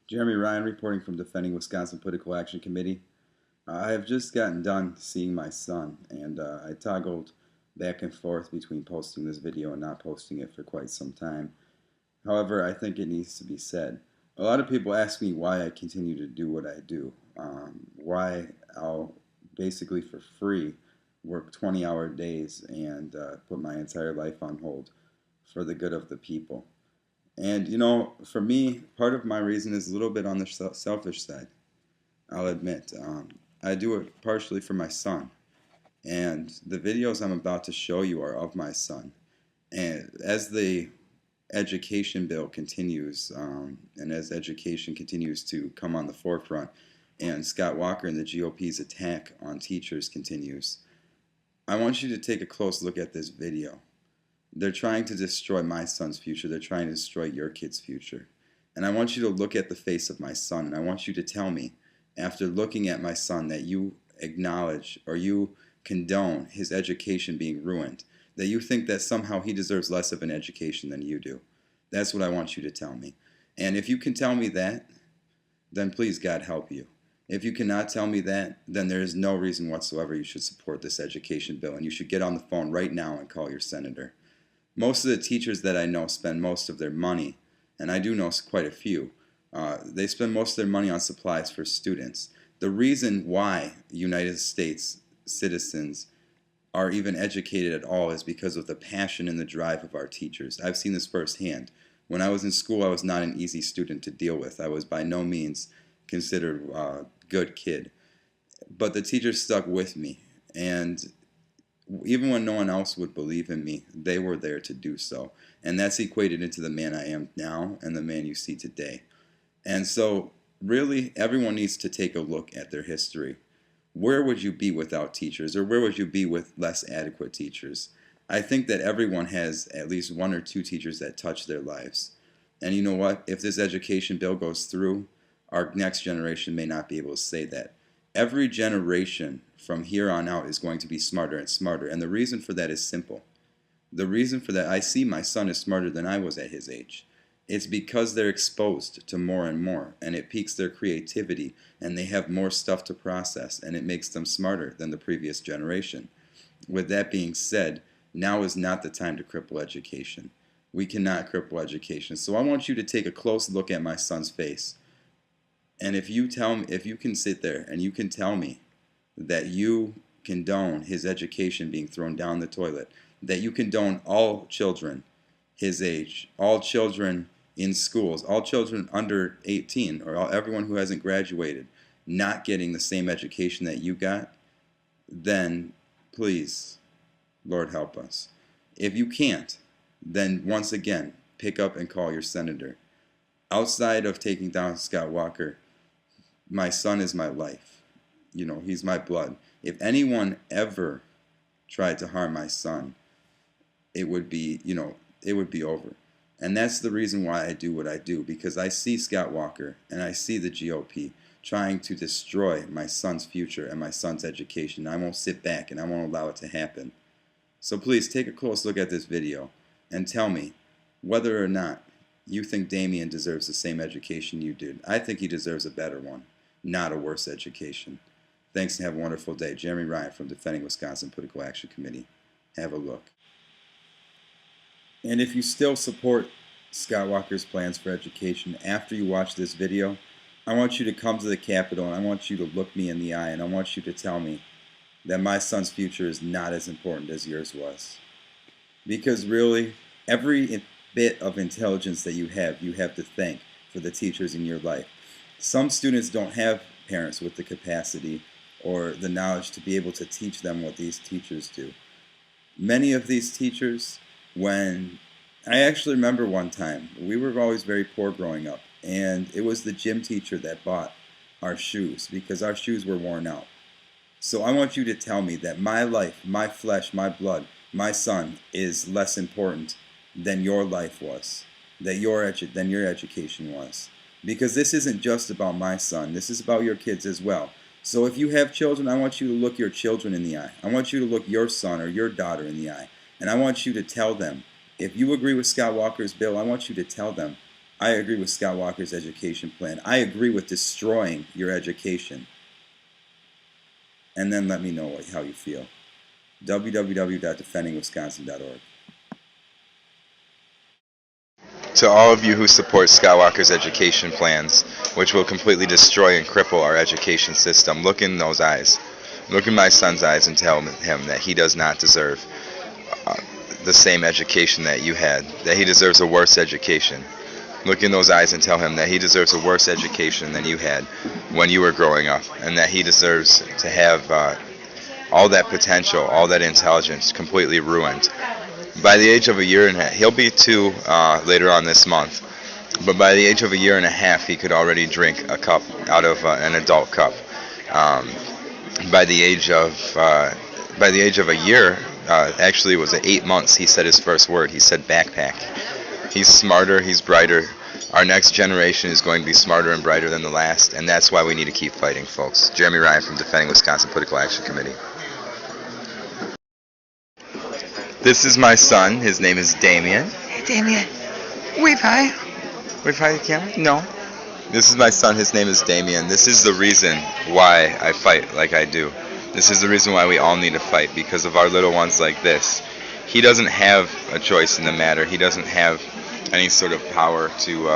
Jeremy Ryan reporting from Defending Wisconsin Political Action Committee. I have just gotten done seeing my son, and I toggled back and forth between posting this video and not posting it for quite some time. However, I think it needs to be said. A lot of people ask me why I continue to do what I do, why I'll basically for free work 20-hour days and put my entire life on hold for the good of the people. And for me, part of my reason is a little bit on the selfish side. I'll admit. I do it partially for my son. And the videos I'm about to show you are of my son. And as the education bill continues, and as education continues to come on the forefront, and Scott Walker and the GOP's attack on teachers continues, I want you to take a close look at this video. They're trying to destroy my son's future. They're trying to destroy your kid's future. And I want you to look at the face of my son, and I want you to tell me, after looking at my son, that you acknowledge or you condone his education being ruined, that you think that somehow he deserves less of an education than you do. That's what I want you to tell me. And if you can tell me that, then please God help you. If you cannot tell me that, then there is no reason whatsoever you should support this education bill, and you should get on the phone right now and call your senator. Most of the teachers that I know spend most of their money, and I do know quite a few, they spend most of their money on supplies for students. The reason why United States citizens are even educated at all is because of the passion and the drive of our teachers. I've seen this firsthand. When I was in school, I was not an easy student to deal with. I was by no means considered a good kid. But the teachers stuck with me, and even when no one else would believe in me, they were there to do so. And that's equated into the man I am now and the man you see today. And so, really, everyone needs to take a look at their history. Where would you be without teachers, or where would you be with less adequate teachers? I think that everyone has at least one or two teachers that touch their lives. And you know what? If this education bill goes through, our next generation may not be able to say that. Every generation from here on out is going to be smarter and smarter. And the reason for that is simple. The reason for that, I see my son is smarter than I was at his age. It's because they're exposed to more and more, and it piques their creativity, and they have more stuff to process, and it makes them smarter than the previous generation. With that being said, now is not the time to cripple education. We cannot cripple education. So I want you to take a close look at my son's face. And if you can sit there and you can tell me that you condone his education being thrown down the toilet, that you condone all children his age, all children in schools, all children under 18, or everyone who hasn't graduated, not getting the same education that you got, then please, Lord help us. If you can't, then once again, pick up and call your senator. Outside of taking down Scott Walker, my son is my life. He's my blood. If anyone ever tried to harm my son, it would be over. And that's the reason why I do what I do, because I see Scott Walker and I see the GOP trying to destroy my son's future and my son's education. I won't sit back and I won't allow it to happen. So please take a close look at this video and tell me whether or not you think Damien deserves the same education you did. I think he deserves a better one, not a worse education. Thanks and have a wonderful day. Jeremy Ryan from Defending Wisconsin Political Action Committee. Have a look. And if you still support Scott Walker's plans for education after you watch this video, I want you to come to the Capitol and I want you to look me in the eye and I want you to tell me that my son's future is not as important as yours was. Because really, every bit of intelligence that you have to thank for the teachers in your life. Some students don't have parents with the capacity or the knowledge to be able to teach them what these teachers do. Many of these teachers, I actually remember one time, we were always very poor growing up, and it was the gym teacher that bought our shoes because our shoes were worn out. So I want you to tell me that my life, my flesh, my blood, my son is less important than your life was, than your education was. Because this isn't just about my son, this is about your kids as well. So if you have children, I want you to look your children in the eye. I want you to look your son or your daughter in the eye. And I want you to tell them, if you agree with Scott Walker's bill, I want you to tell them I agree with Scott Walker's education plan. I agree with destroying your education. And then let me know how you feel. www.defendingwisconsin.org. To all of you who support Scott Walker's education plans, which will completely destroy and cripple our education system, look in those eyes. Look in my son's eyes and tell him that he does not deserve the same education that you had, that he deserves a worse education. Look in those eyes and tell him that he deserves a worse education than you had when you were growing up, and that he deserves to have all that potential, all that intelligence completely ruined. By the age of a year and a half, he'll be 2 later on this month, but by the age of a year and a half, he could already drink a cup out of an adult cup. By the age of a year, actually it was 8 months, he said his first word. He said backpack. He's smarter, he's brighter. Our next generation is going to be smarter and brighter than the last, and that's why we need to keep fighting, folks. Jeremy Ryan from Defending Wisconsin Political Action Committee. This is my son. His name is Damien. Hey, Damien. Wave hi. Wave hi to the camera? No. This is my son. His name is Damien. This is the reason why I fight like I do. This is the reason why we all need to fight, because of our little ones like this. He doesn't have a choice in the matter. He doesn't have any sort of power to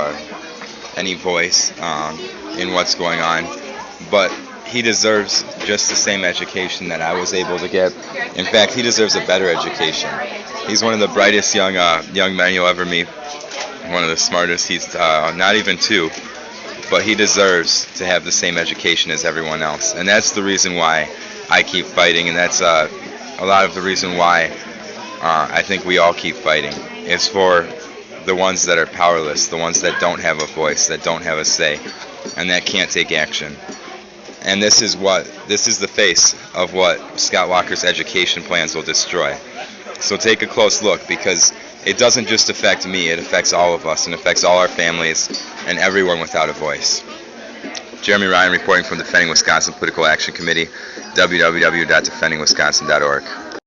any voice in what's going on, but he deserves just the same education that I was able to get. In fact, he deserves a better education. He's one of the brightest young men you'll ever meet, one of the smartest. He's not even 2, but he deserves to have the same education as everyone else, and that's the reason why I keep fighting, and that's a lot of the reason why I think we all keep fighting. It's for the ones that are powerless, the ones that don't have a voice, that don't have a say, and that can't take action. And this is the face of what Scott Walker's education plans will destroy. So take a close look, because it doesn't just affect me, it affects all of us, and affects all our families and everyone without a voice. Jeremy Ryan reporting from Defending Wisconsin Political Action Committee, www.defendingwisconsin.org.